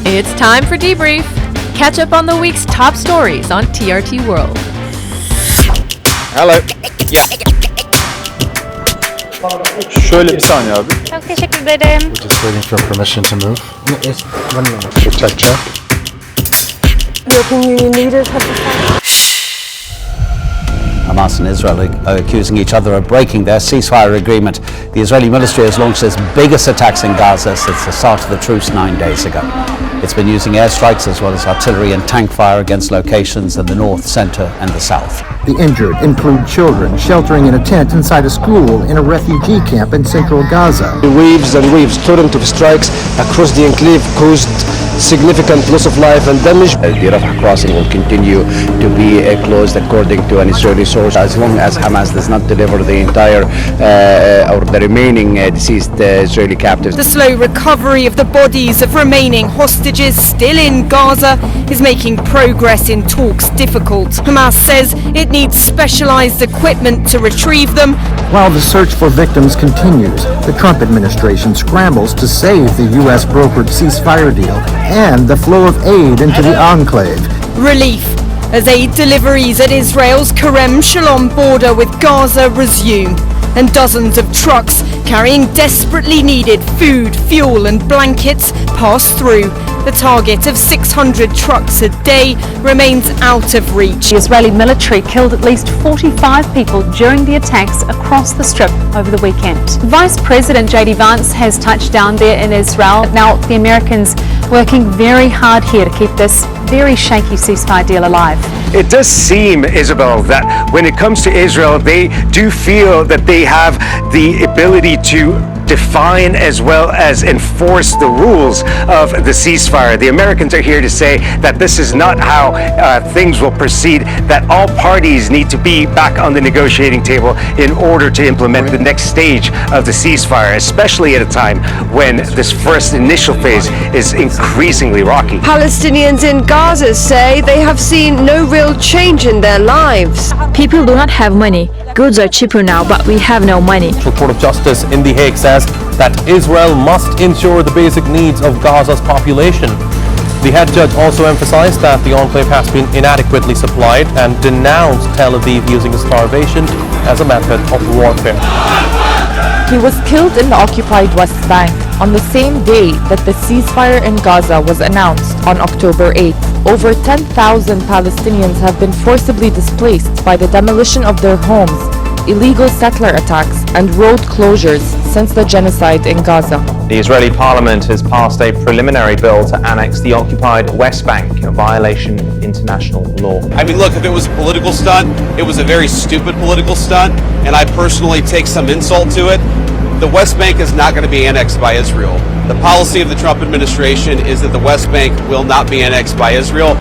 It's time for Debrief. Catch up on the week's top stories on TRT World. Hello. Yes. Şöyle bir saniye abi. Çok teşekkür ederim. We're just waiting for permission to move. Yes, 1 minute. Check. European Union leaders have decided. Hamas and Israel are accusing each other of breaking their ceasefire agreement. The Israeli military has launched its biggest attacks in Gaza since the start of the truce 9 days ago. It's been using airstrikes as well as artillery and tank fire against locations in the north, centre and the south. The injured include children sheltering in a tent inside a school in a refugee camp in central Gaza. Waves and waves, torrent of strikes across the enclave caused significant loss of life and damage. The Rafah crossing will continue to be closed according to an Israeli source as long as Hamas does not deliver the entire or the remaining deceased Israeli captives. The slow recovery of the bodies of remaining hostages still in Gaza is making progress in talks difficult. Hamas says it needs specialized equipment to retrieve them. While the search for victims continues, the Trump administration scrambles to save the U.S. brokered ceasefire deal and the flow of aid into the enclave. Relief as aid deliveries at Israel's Kerem Shalom border with Gaza resume, and dozens of trucks carrying desperately needed food, fuel and blankets pass through. The target of 600 trucks a day remains out of reach. The Israeli military killed at least 45 people during the attacks across the Strip over the weekend. Vice President J.D. Vance has touched down there in Israel. Now, the Americans working very hard here to keep this very shaky ceasefire deal alive. It does seem, Isabel, that when it comes to Israel, they do feel that they have the ability to define as well as enforce the rules of the ceasefire. The Americans are here to say that this is not how things will proceed, that all parties need to be back on the negotiating table in order to implement the next stage of the ceasefire, especially at a time when this first initial phase is increasingly rocky. Palestinians in Gaza say they have seen no real change in their lives. People do not have money. Goods are cheaper now, but we have no money. The Court of Justice in The Hague says that Israel must ensure the basic needs of Gaza's population. The head judge also emphasized that the enclave has been inadequately supplied and denounced Tel Aviv using starvation as a method of warfare. He was killed in the occupied West Bank on the same day that the ceasefire in Gaza was announced on October 8th. Over 10,000 Palestinians have been forcibly displaced by the demolition of their homes, illegal settler attacks, and road closures since the genocide in Gaza. The Israeli parliament has passed a preliminary bill to annex the occupied West Bank, a violation of international law. I mean, look, if it was a political stunt, it was a very stupid political stunt, and I personally take some insult to it. The West Bank is not going to be annexed by Israel. The policy of the Trump administration is that the West Bank will not be annexed by Israel.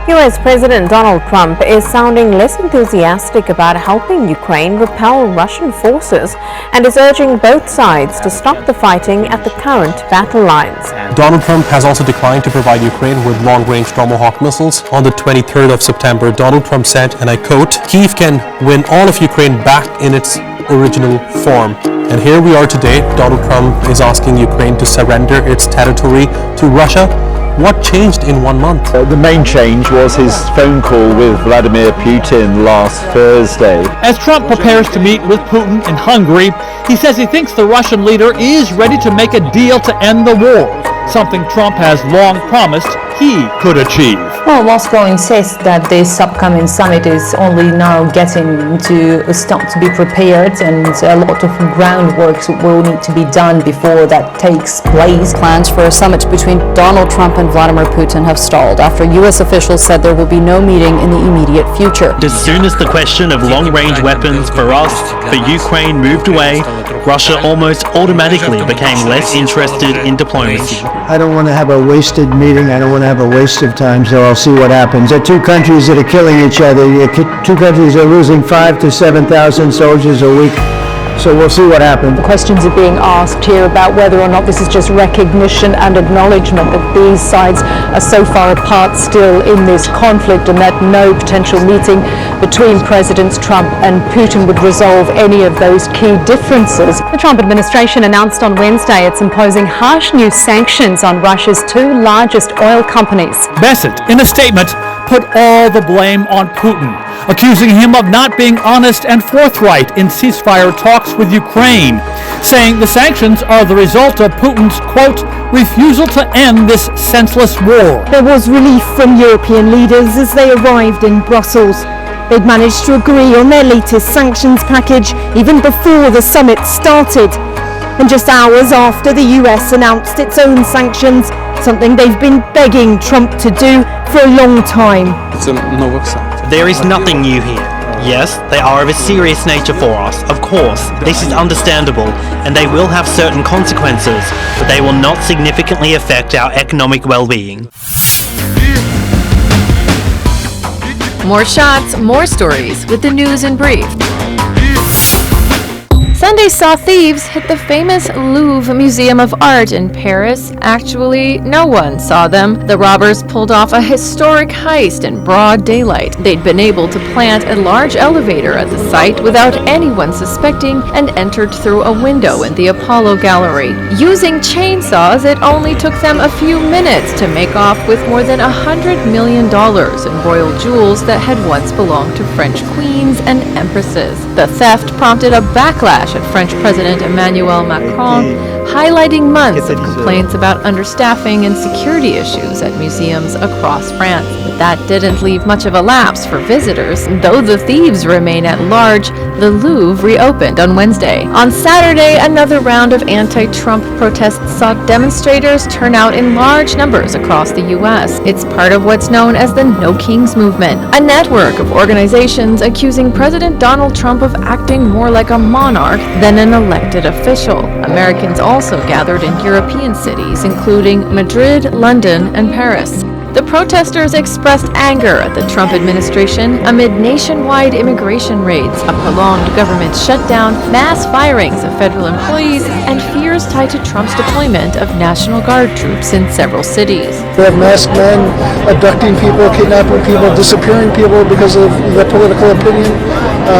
U.S. President Donald Trump is sounding less enthusiastic about helping Ukraine repel Russian forces and is urging both sides to stop the fighting at the current battle lines. Donald Trump has also declined to provide Ukraine with long-range Tomahawk missiles. On the 23rd of September, Donald Trump said, and I quote, "Kyiv can win all of Ukraine back in its original form." And here we are today. Donald Trump is asking Ukraine to surrender its territory to Russia. What changed in 1 month? The main change was his phone call with Vladimir Putin last Thursday. As Trump prepares to meet with Putin in Hungary, he says he thinks the Russian leader is ready to make a deal to end the war, something Trump has long promised he could achieve. Well, Moscow insists that this upcoming summit is only now getting to start to be prepared, and a lot of groundwork will need to be done before that takes place. Plans for a summit between Donald Trump and Vladimir Putin have stalled after U.S. officials said there will be no meeting in the immediate future. As soon as the question of long-range weapons for us, for Ukraine moved away, Russia almost automatically became less interested in diplomacy. I don't want to have a wasted meeting. I don't want to have a waste of time, so I'll see what happens. There are two countries that are killing each other. Two countries are losing 5,000 to 7,000 soldiers a week. So we'll see what happens. Questions are being asked here about whether or not this is just recognition and acknowledgement that these sides are so far apart still in this conflict, and that no potential meeting between Presidents Trump and Putin would resolve any of those key differences. The Trump administration announced on Wednesday it's imposing harsh new sanctions on Russia's two largest oil companies. Bassett, in a statement, put all the blame on Putin, accusing him of not being honest and forthright in ceasefire talks with Ukraine, saying the sanctions are the result of Putin's, quote, refusal to end this senseless war. There was relief from European leaders as they arrived in Brussels. They'd managed to agree on their latest sanctions package even before the summit started. And just hours after the US announced its own sanctions, something they've been begging Trump to do for a long time. There is nothing new here. Yes, they are of a serious nature for us, of course. This is understandable, and they will have certain consequences, but they will not significantly affect our economic well-being. More shots, more stories with the news in brief. Sunday saw thieves hit the famous Louvre Museum of Art in Paris. Actually, no one saw them. The robbers pulled off a historic heist in broad daylight. They'd been able to plant a large elevator at the site without anyone suspecting and entered through a window in the Apollo Gallery. Using chainsaws, it only took them a few minutes to make off with more than $100 million in royal jewels that had once belonged to French queens and empresses. The theft prompted a backlash at French President Emmanuel Macron, highlighting months of complaints about understaffing and security issues at museums across France. But that didn't leave much of a lapse for visitors. Though the thieves remain at large, the Louvre reopened on Wednesday. On Saturday, another round of anti-Trump protests saw demonstrators turn out in large numbers across the U.S. It's part of what's known as the No Kings movement, a network of organizations accusing President Donald Trump of acting more like a monarch than an elected official. Americans also gathered in European cities, including Madrid, London, and Paris. The protesters expressed anger at the Trump administration amid nationwide immigration raids, a prolonged government shutdown, mass firings of federal employees, and fears tied to Trump's deployment of National Guard troops in several cities. We have masked men abducting people, kidnapping people, disappearing people because of their political opinion.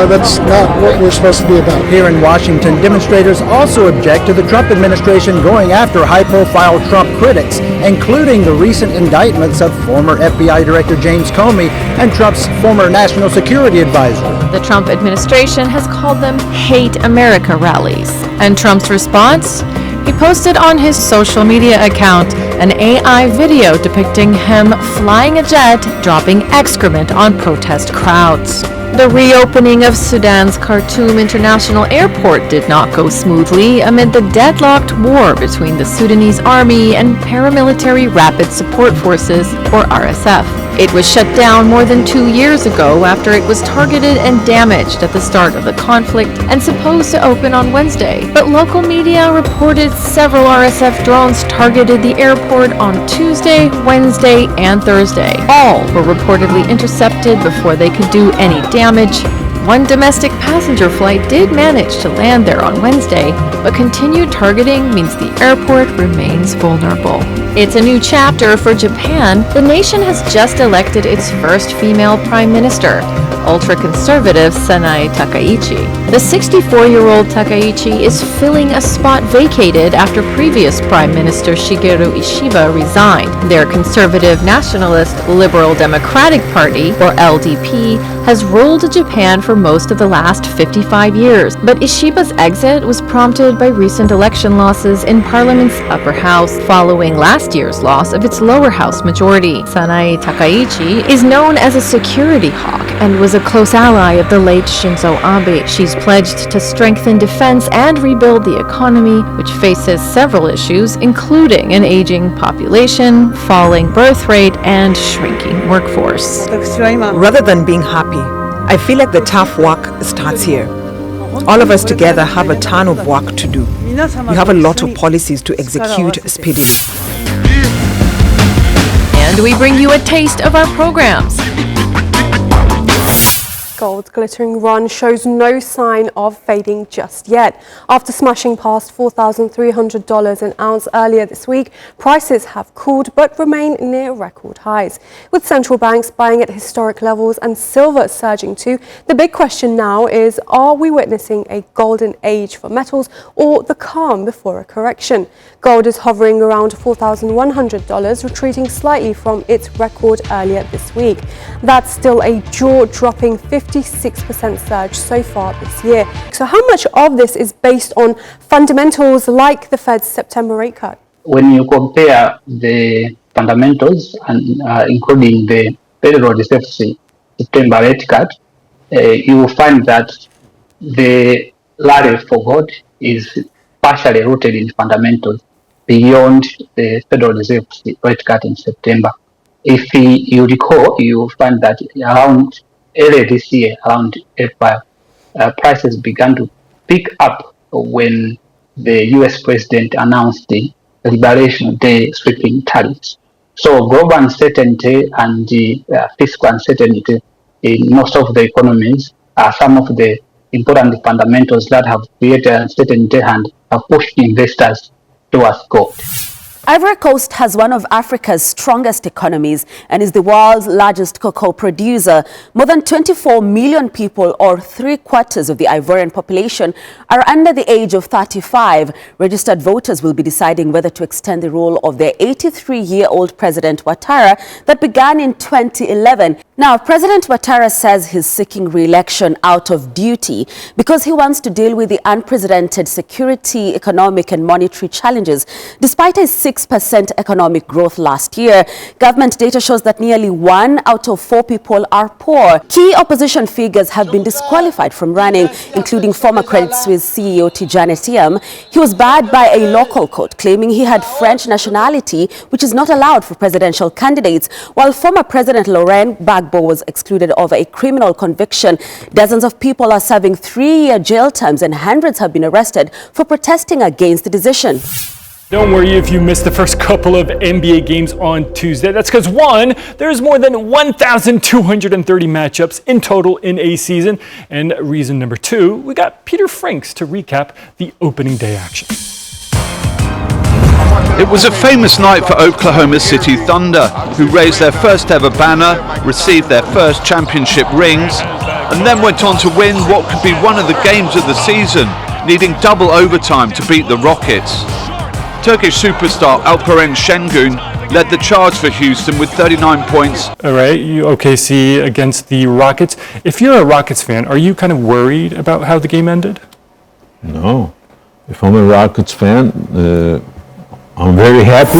That's not what we're supposed to be about. Here in Washington, demonstrators also object to the Trump administration going after high-profile Trump critics, including the recent indictments of former FBI Director James Comey and Trump's former national security advisor. The Trump administration has called them Hate America rallies. And Trump's response? He posted on his social media account an AI video depicting him flying a jet, dropping excrement on protest crowds. The reopening of Sudan's Khartoum International Airport did not go smoothly amid the deadlocked war between the Sudanese army and paramilitary Rapid Support Forces, or RSF. It was shut down more than 2 years ago after it was targeted and damaged at the start of the conflict and supposed to open on Wednesday. But local media reported several RSF drones targeted the airport on Tuesday, Wednesday, and Thursday. All were reportedly intercepted before they could do any damage. One domestic passenger flight did manage to land there on Wednesday, but continued targeting means the airport remains vulnerable. It's a new chapter for Japan. The nation has just elected its first female prime minister, ultra-conservative Sanae Takaichi. The 64-year-old Takaichi is filling a spot vacated after previous Prime Minister Shigeru Ishiba resigned. Their conservative nationalist Liberal Democratic Party, or LDP, has ruled Japan for most of the last 55 years. But Ishiba's exit was prompted by recent election losses in Parliament's upper house, following last year's loss of its lower house majority. Sanae Takaichi is known as a security hawk and was a close ally of the late Shinzo Abe. She's pledged to strengthen defense and rebuild the economy, which faces several issues, including an aging population, falling birth rate, and shrinking workforce. Rather than being happy, I feel like the tough work starts here. All of us together have a ton of work to do. We have a lot of policies to execute speedily. And we bring you a taste of our programs. Gold's glittering run shows no sign of fading just yet. After smashing past $4,300 an ounce earlier this week, prices have cooled but remain near record highs. With central banks buying at historic levels and silver surging too, the big question now is, are we witnessing a golden age for metals or the calm before a correction? Gold is hovering around $4,100, retreating slightly from its record earlier this week. That's still a jaw-dropping 56% surge so far this year. So how much of this is based on fundamentals like the Fed's September rate cut? When you compare the fundamentals, and including the Federal Reserve's September rate cut, you will find that the rally for gold is partially rooted in fundamentals beyond the Federal Reserve's rate cut in September. If you recall, you will find that around earlier this year, around April, prices began to pick up when the US president announced the Liberation Day sweeping tariffs. So global uncertainty and the fiscal uncertainty in most of the economies are some of the important fundamentals that have created uncertainty and have pushed investors towards gold. Ivory Coast has one of Africa's strongest economies and is the world's largest cocoa producer. More than 24 million people, or 3/4 of the Ivorian population, are under the age of 35. Registered voters will be deciding whether to extend the rule of their 83-year-old President Ouattara that began in 2011. Now, President Ouattara says he's seeking re-election out of duty because he wants to deal with the unprecedented security, economic and monetary challenges. Despite a 6% economic growth last year, government data shows that nearly 1 out of 4 people are poor. Key opposition figures have been disqualified from running, including former Credit Suisse CEO Tidjane Thiam. He was barred by a local court, claiming he had French nationality, which is not allowed for presidential candidates, while former President Laurent Gbagbo was excluded over a criminal conviction. Dozens of people are serving 3-year jail terms and hundreds have been arrested for protesting against the decision. Don't worry if you missed the first couple of NBA games on Tuesday. That's because, one, there's more than 1,230 matchups in total in a season. And reason number 2, we got Peter Franks to recap the opening day action. It was a famous night for Oklahoma City Thunder, who raised their first ever banner, received their first championship rings, and then went on to win what could be one of the games of the season, needing double overtime to beat the Rockets. Turkish superstar Alperen Şengün led the charge for Houston with 39 points. All right, OKC against the Rockets. If you're a Rockets fan, are you kind of worried about how the game ended? No. If I'm a Rockets fan, I'm very happy.